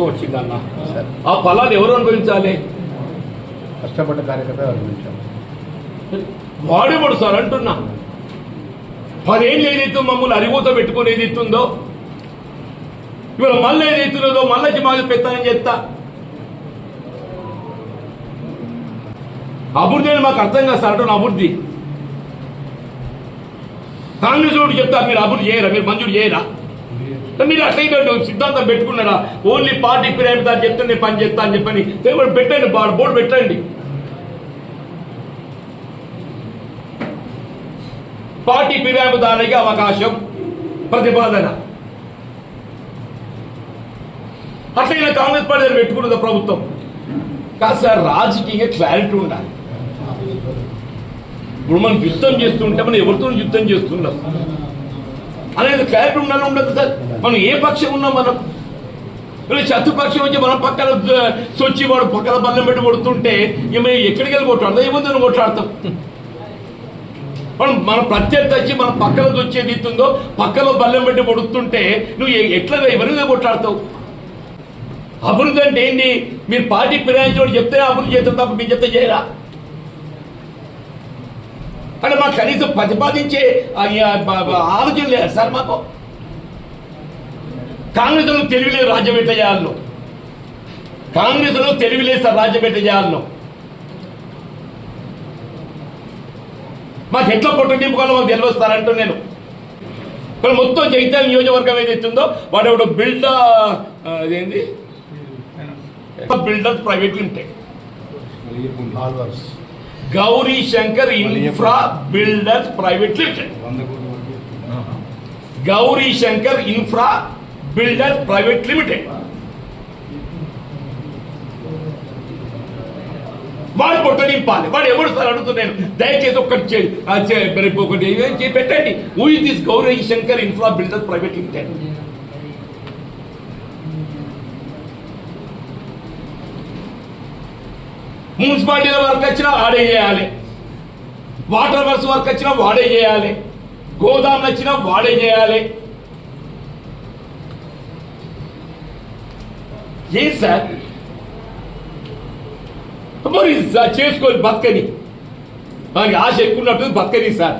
వచ్చిందన్న ఆ ఫలాన్ని ఎవరు అనుభవించాలి? కష్టపడ్డ కార్యకర్త అనుభవించాలి. వాడేవాడు సార్ అంటున్నా. 10 ఏళ్ళు ఏదైతే మమ్మల్ని అరిగోత పెట్టుకుని ఏదైతుందో ఇవాళ మళ్ళీ ఏదైతున్నదో మళ్ళీ మాకు పెత్తనం చేస్తా. అభివృద్ధి అని మాకు అర్థం కాదు సార్ అంటున్నా. అభివృద్ధి కాంగ్రెస్ వాడు చెప్తారు మీరు అభివృద్ధి చేయరా, మీరు మంజూరు చేయరా? మీరు అట్లయితే సిద్ధాంతం పెట్టుకున్నారా? ఓన్లీ పార్టీ ఫిర్యాదు చెప్తే నేను పని చేస్తా అని చెప్పని పెట్టండి, బోర్డు పెట్టండి. పార్టీ ఫిర్యాదుదారునికి అవకాశం, ప్రతిపాదన. అట్లయినా కాంగ్రెస్ పార్టీ పెట్టుకున్నది ప్రభుత్వం కాదు సార్. రాజకీయంగా క్లారిటీ ఉండాలి. ఇప్పుడు మనం యుద్ధం చేస్తుంటే మనం ఎవరితో యుద్ధం చేస్తున్నాం అనేది క్లారిటీ ఉండాలి. ఉండదు సార్. మనం ఏ పక్షం ఉన్నాం? మనం శత్రుపక్షం వచ్చి మనం పక్కన సొచ్చి వాడు పక్కన బల్లం పెట్టి కొడుతుంటే ఎక్కడికి వెళ్ళి కొట్లాడతాం? ఏముందని కొట్లాడతాం? మన ప్రత్యర్థి వచ్చి మనం పక్కన వచ్చేది ఇస్తుందో పక్కలో బల్లం పెట్టి కొడుతుంటే నువ్వు ఎట్లా ఎవరిగా కొట్లాడతావు? అభివృద్ధి అంటే ఏంటి? మీరు పార్టీ ఫిరాయించడం చెప్తే అభివృద్ధి చేస్తాం తప్ప మీరు చెప్తే చేయరా? అంటే మాకు కనీసం ప్రతిపాదించే ఆలోచన లేదు సార్. మాకు కాంగ్రెస్లో తెలివిలేదు రాజ్యం ఎట్లా చేయాలను. కాంగ్రెస్లో తెలివిలేదు సార్ రాజ్యం ఎట్లా చేయాలను. మాకు ఎట్లా పొట్టు నింపుకోవాలో మాకు తెలియస్తారంటూ నేను మొత్తం చైతన్య నియోజకవర్గం ఏదైతుందో వాడు ఎవడో అదేంటి builders private limited, Gauri Shankar infra builders private limited, Gauri Shankar infra builders private limited. వాడు పొట్ట నింపాలి. వాడు ఎవరు సార్ అడుగుతున్నాను? దయచేసి ఒకటి పెట్టండి. Who is this Gauri Shankar infra builders private limited? మున్సిపాలిటీల వర్క్ వచ్చినా వాడే చేయాలి, వాటర్ వర్క్స్ వర్క్ వచ్చినా వాడే చేయాలి, గోదాములు వచ్చినా వాడే చేయాలి. ఏ సార్ మరి చేసుకోవాలి, బతకని మనకి ఆశ ఎక్కున్నట్టు బతకని సార్.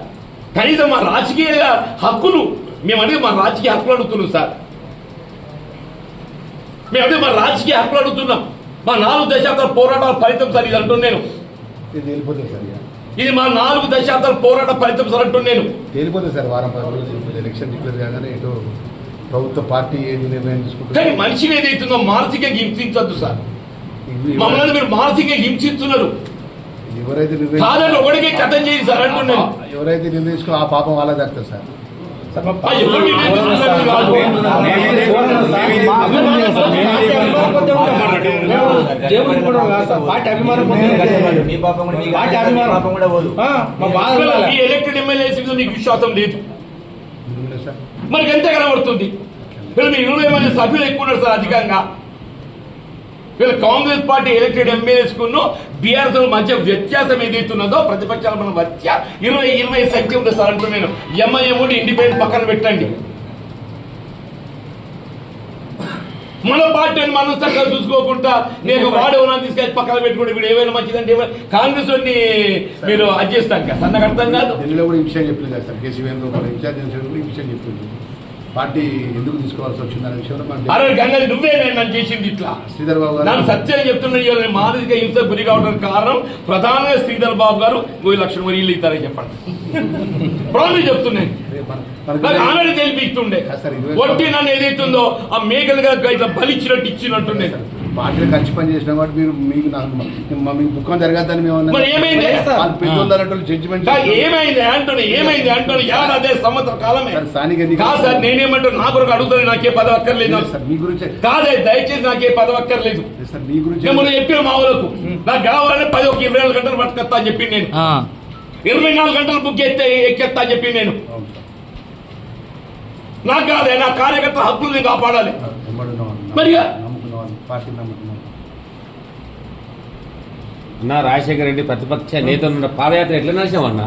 కనీసం మా రాజకీయ హక్కులు మేమంటే మా రాజకీయ హక్కులు అడుగుతున్నాం సార్. మేమంటే మా రాజకీయ హక్కులు అడుగుతున్నాం. మా 4 దశాబ్దాల పోరాటాల ఫలితం సార్ ఇది అంటున్నాను నేను. ఇది మా 4 దశాబ్దాల పోరాట ఫలితం సార్ అంటున్నాను నేను. తేలిపోతుంది సార్. వారం 10 రోజులు ఎలక్షన్ డిక్లేర్ కాగానే ఇటు ప్రభుత్వ పార్టీ ఏది నిర్ణయం తీసుకుంటుంది. కానీ మనిషిని ఏదైతుందో మానసికంగా హింసించద్దు సార్. మమ్మల్ని మీరు మానసికంగా హింసిస్తున్నారు. ఎవరైతే కాదని ఒకటికే కథం చేయండి సార్ అంటున్నాను. ఎవరైతే నిర్ణయించుకో ఆ పాపం వాళ్ళ దక్కుతుంది సార్. ఎలక్టెడ్ ఎమ్మెల్యేస్ మీకు విశ్వాసం లేదు మనకి ఎంత కనబడుతుంది? వీళ్ళు 20 మంది సభ్యులు ఎక్కువ ఉన్నారు సార్ అధికంగా. వీళ్ళు కాంగ్రెస్ పార్టీ ఎలక్టెడ్ ఎమ్మెల్యేస్ కును బీఆర్ఎస్ మధ్య వ్యత్యాసం ఏదైతున్నదో ప్రతిపక్షాల మన మధ్య 20 సంఖ్య ఉంది సార్ అంటూ నేను. ఎంఐఎం ఇండిపెండెంట్ పక్కన పెట్టండి. మన పార్టీని మనం చక్కగా చూసుకోకుండా నేను వాడేవనా తీసుకెళ్ళి పక్కన పెట్టుకుంటే వీడు ఏమైనా మంచిదంటే కాంగ్రెస్ వాడిని మీరు అది చేస్తాం కదా సన్నగా అర్థం కాదు. ఢిల్లీలో కూడా ఈ విషయం చెప్పింది కదా సార్. కేసీఆర్ ఇన్ఛార్జ్ ఈ విషయం చెప్తుంది. పార్టీ ఎందుకు తీసుకోవాల్సి వచ్చిందనే విషయంలో గంగది నువ్వే నన్ను చేసింది ఇట్లా. శ్రీధర్ బాబు గారు నన్ను సత్యం చెప్తున్నా. మానసిక హింస గురి కావడానికి కారణం ప్రధానంగా శ్రీధర్ బాబు గారు 1 లక్షల మరి ఇల్లు ఇస్తారని చెప్పండి. ప్రాబ్లం చెప్తున్నాను. ఆల్రెడీ తెలిపిస్తుండే ఒట్టి నన్ను ఏదైతుందో ఆ మేకలుగా ఇట్లా బలిచ్చినట్టు ఇచ్చినట్టుండే. పార్టీలో కలిసి పని చేసిన కాబట్టి మీరు మీకు దుఃఖం జరగద్దని మేము ఏమైంది జడ్జిమెంట్ ఏమైంది అంటున్నా అదే సంవత్సర కాలమే కాదు సార్. నేనేమంటాను నా కొరకు అడుగుతాను. నాకే పదవి అక్కర్లేదు సార్. మీ గురించి కాదే దయచేసి నాకే పదవి అక్కర్లేదు సార్. మీ గురించి నేను చెప్పిన మా ఊళ్ళకు నాకు కావాలంటే 24 గంటలు పట్టుకొస్తా అని చెప్పి నేను 24 గంటలు బుక్ చేస్తే ఎక్కేస్తా అని చెప్పి నేను. నాకు కాదే నా కార్యకర్త హక్కులు నేను కాపాడాలి. మరి అన్నా రాజశేఖర రెడ్డి ప్రతిపక్ష నేత పాదయాత్ర ఎట్లా నడిచామన్నా?